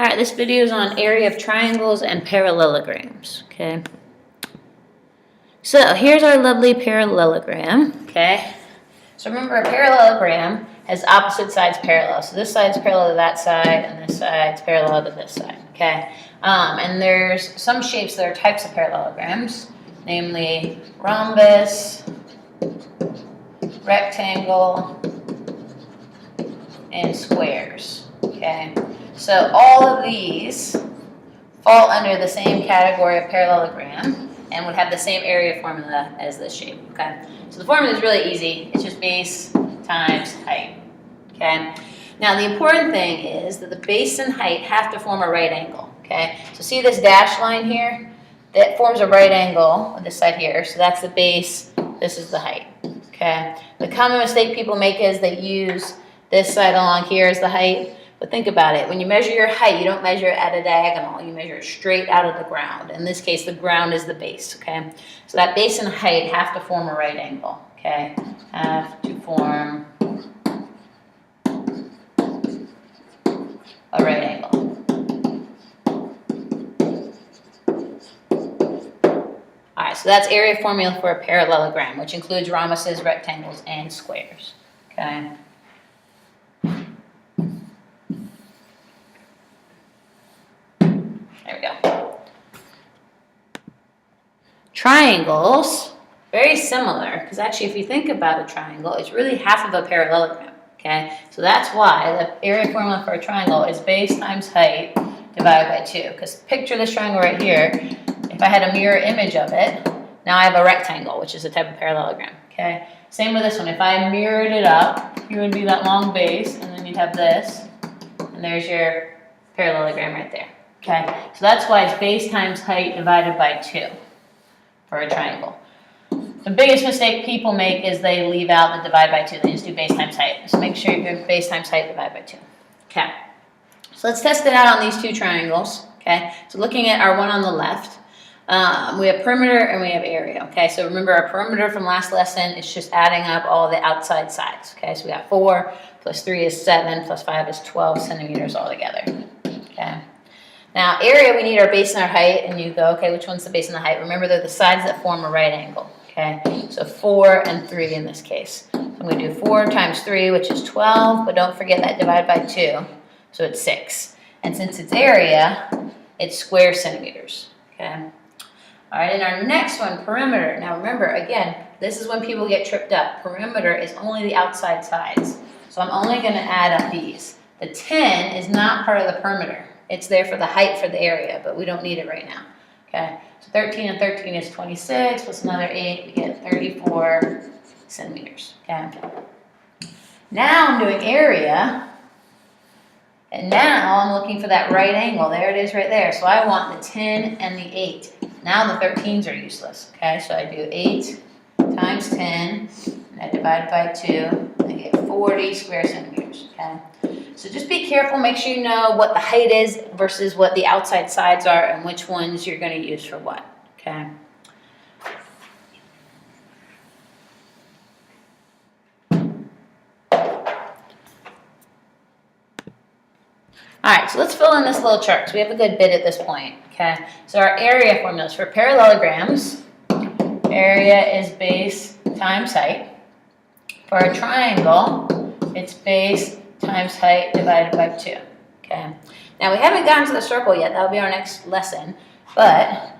All right, this video is on area of triangles and parallelograms, okay? So here's our lovely parallelogram, okay? So remember, a parallelogram has opposite sides parallel. So this side's parallel to that side, and this side's parallel to this side, okay? And there's some shapes that are types of parallelograms, namely rhombus, rectangle, and squares, okay? So all of these fall under the same category of parallelogram and would have the same area formula as this shape, okay? So the formula is really easy. It's just base times height, okay? Now the important thing is that the base and height have to form a right angle, okay? So see this dashed line here? That forms a right angle on this side here. So that's the base, this is the height, okay? The common mistake people make is they use this side along here as the height. But think about it. When you measure your height, you don't measure it at a diagonal. You measure it straight out of the ground. In this case, the ground is the base, okay? So that base and height have to form a right angle, okay? Have to form a right angle. All right, so that's area formula for a parallelogram, which includes rhombuses, rectangles, and squares, okay? There we go. Triangles, very similar, because actually if you think about a triangle, it's really half of a parallelogram, okay? So that's why the area formula for a triangle is base times height divided by 2. Because picture this triangle right here. If I had a mirror image of it, now I have a rectangle, which is a type of parallelogram, okay? Same with this one. If I mirrored it up, here would be that long base, and then you'd have this, and there's your parallelogram right there. Okay, so that's why it's base times height divided by 2 for a triangle. The biggest mistake people make is they leave out the divide by 2. They just do base times height. So make sure you do base times height divided by 2. Okay, so let's test it out on these two triangles. Okay, so looking at our one on the left, we have perimeter and we have area. Okay, so remember our perimeter from last lesson is just adding up all the outside sides. Okay, so we got 4 plus 3 is 7 plus 5 is 12 centimeters altogether. Okay. Now, area, we need our base and our height, and you go, okay, which one's the base and the height? Remember, they're the sides that form a right angle, okay? So 4 and 3 in this case. So I'm going to do 4 times 3, which is 12, but don't forget that divided by 2, so it's 6. And since it's area, it's square centimeters, okay? All right, and our next one, perimeter. Now, remember, again, this is when people get tripped up. Perimeter is only the outside sides. So I'm only going to add up these. The 10 is not part of the perimeter. It's there for the height for the area, but we don't need it right now, okay? So 13 and 13 is 26, plus another 8, we get 34 centimeters, okay? Now I'm doing area, and now I'm looking for that right angle. There it is right there. So I want the 10 and the 8. Now the 13s are useless, okay? So I do 8 times 10, and I divide by 2, I get 40 square centimeters, okay? So just be careful, make sure you know what the height is versus what the outside sides are and which ones you're going to use for what, okay? All right, so let's fill in this little chart because we have a good bit at this point, okay? So our area formulas for parallelograms, area is base times height. For a triangle, it's base times height divided by 2, okay? Now, we haven't gotten to the circle yet. That'll be our next lesson, but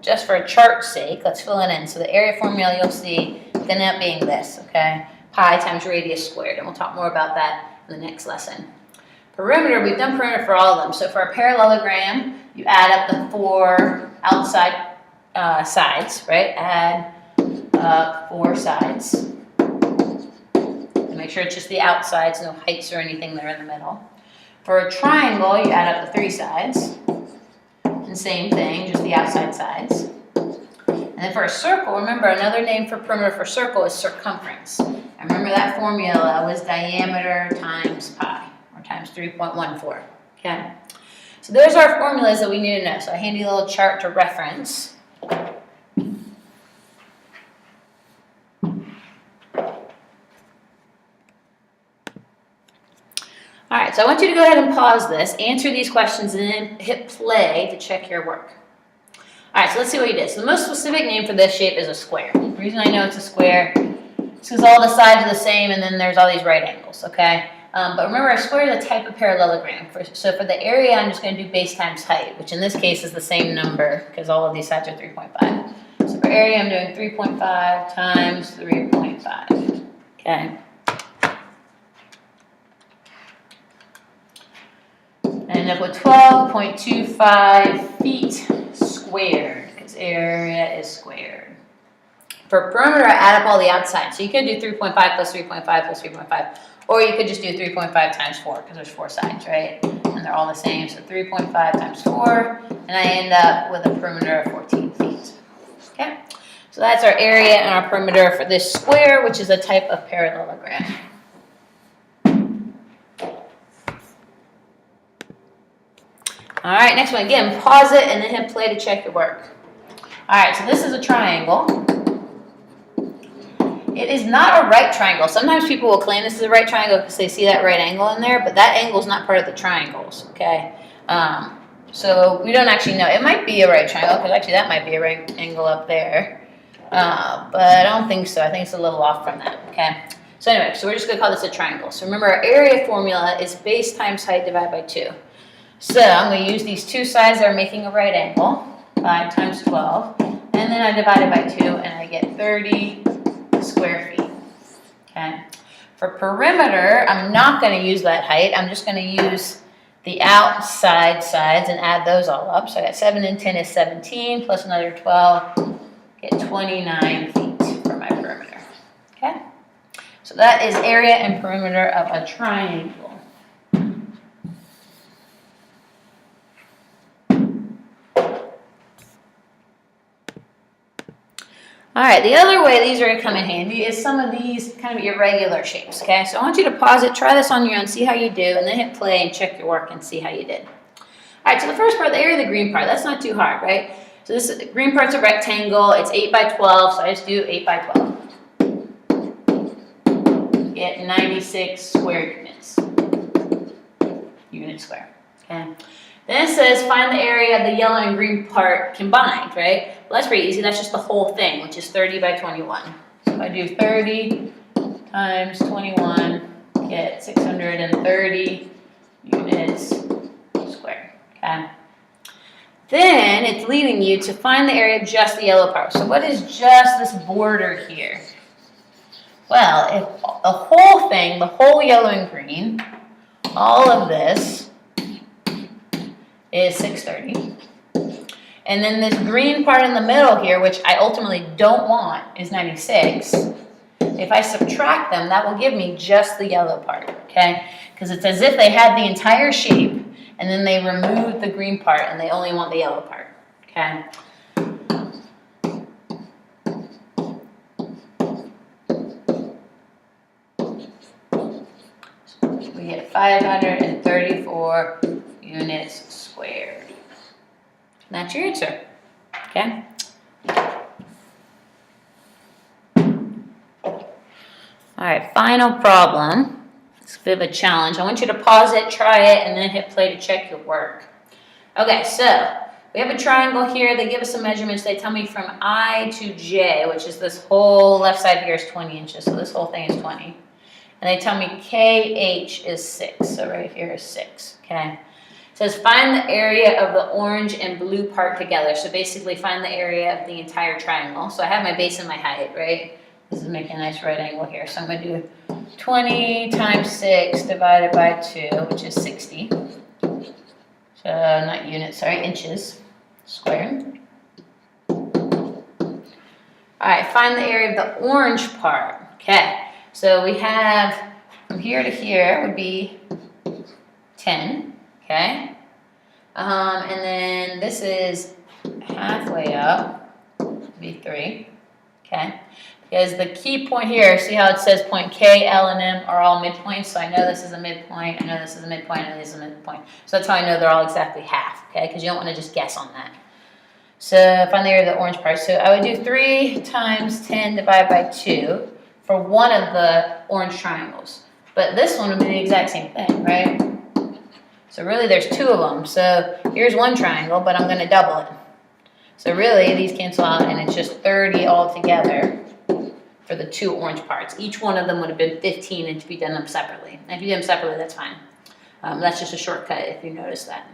just for a chart's sake, let's fill it in. So the area formula you'll see is going to end up being this, okay? Pi times radius squared, and we'll talk more about that in the next lesson. Perimeter, we've done perimeter for all of them. So for a parallelogram, you add up the 4 outside sides, right? Add up 4 sides. Make sure it's just the outsides, no heights or anything there in the middle. For a triangle, you add up the 3 sides. And same thing, just the outside sides. And then for a circle, remember another name for perimeter for circle is circumference. And remember that formula was diameter times pi, or times 3.14. Okay? So there's our formulas that we need to know. So a handy little chart to reference. All right, right, so I want you to go ahead and pause this, answer these questions, and then hit play to check your work. All right, so let's see what you did. So the most specific name for this shape is a square. The reason I know it's a square is because all the sides are the same, and then there's all these right angles, okay? But remember, a square is a type of parallelogram. So for the area, I'm just going to do base times height, which in this case is the same number because all of these sides are 3.5. So for area, I'm doing 3.5 times 3.5, okay? And end up with 12.25 feet squared because area is squared. For perimeter, I add up all the outside. So you could do 3.5 plus 3.5 plus 3.5. Or you could just do 3.5 times 4 because there's 4 sides, right? And they're all the same. So 3.5 times 4. And I end up with a perimeter of 14 feet. Okay? So that's our area and our perimeter for this square, which is a type of parallelogram. All right, next one. Again, pause it and then hit play to check your work. All right, so this is a triangle. It is not a right triangle. Sometimes people will claim this is a right triangle because they see that right angle in there, but that angle is not part of the triangles, okay? So we don't actually know. It might be a right triangle because actually that might be a right angle up there, but I don't think so. I think it's a little off from that, okay? So anyway, so we're just going to call this a triangle. So remember, our area formula is base times height divided by 2. So I'm going to use these two sides that are making a right angle, 5 times 12, and then I divide it by 2, and I get 30 square feet, okay? For perimeter, I'm not going to use that height. I'm just going to use the outside sides and add those all up. So I got 7 and 10 is 17, plus another 12, get 29 feet for my perimeter, okay? So that is area and perimeter of a triangle. All right, the other way these are going to come in handy is some of these kind of irregular shapes, okay? So I want you to pause it, try this on your own, see how you do, and then hit play and check your work and see how you did. All right, so the first part, the area of the green part, that's not too hard, right? So this the green part's a rectangle, it's 8 by 12, so I just do 8 by 12. Get 96 square units square, okay? Then it says find the area of the yellow and green part combined, right? Well, that's pretty easy. That's just the whole thing, which is 30 by 21. So if I do 30 times 21, get 630 units squared, okay? Then it's leading you to find the area of just the yellow part. So what is just this border here? Well, if the whole thing, the whole yellow and green, all of this is 630. And then this green part in the middle here, which I ultimately don't want, is 96. If I subtract them, that will give me just the yellow part, okay? Because it's as if they had the entire shape, and then they removed the green part, and they only want the yellow part, okay? We get 534 units squared. That's your answer, okay? All right, final problem. It's a bit of a challenge. I want you to pause it, try it, and then hit play to check your work. Okay, so we have a triangle here. They give us some measurements. They tell me from I to J, which is this whole left side here is 20 inches, so this whole thing is 20. And they tell me KH is 6, so right here is 6, okay? It says find the area of the orange and blue part together. So basically find the area of the entire triangle. So I have my base and my height, right? This is making a nice right angle here. So I'm going to do 20 times 6 divided by 2, which is 60. So not units, sorry, inches squared. All right, find the area of the orange part. Okay, so we have from here to here would be 10. Okay, and then this is halfway up, would be 3, okay, because the key point here, see how it says point K, L, and M are all midpoints, so I know this is a midpoint, I know this is a midpoint, I know this is a midpoint, so that's how I know they're all exactly half, okay, because you don't want to just guess on that. So find the area of the orange part, so I would do 3 times 10 divided by 2 for one of the orange triangles, but this one would be the exact same thing, right? So really there's two of them. So here's one triangle, but I'm gonna double it. So really these cancel out and it's just 30 altogether for the two orange parts. Each one of them would have been 15 and to be done them separately. And if you do them separately, that's fine. That's just a shortcut if you notice that.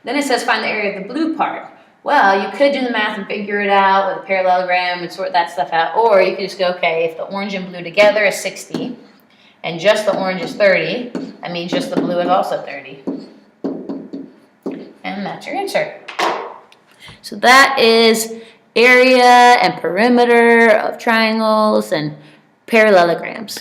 Then it says find the area of the blue part. Well, you could do the math and figure it out with a parallelogram and sort that stuff out, or you could just go, okay, if the orange and blue together is 60, and just the orange is 30, that means just the blue is also 30. And that's your answer. So that is area and perimeter of triangles and parallelograms.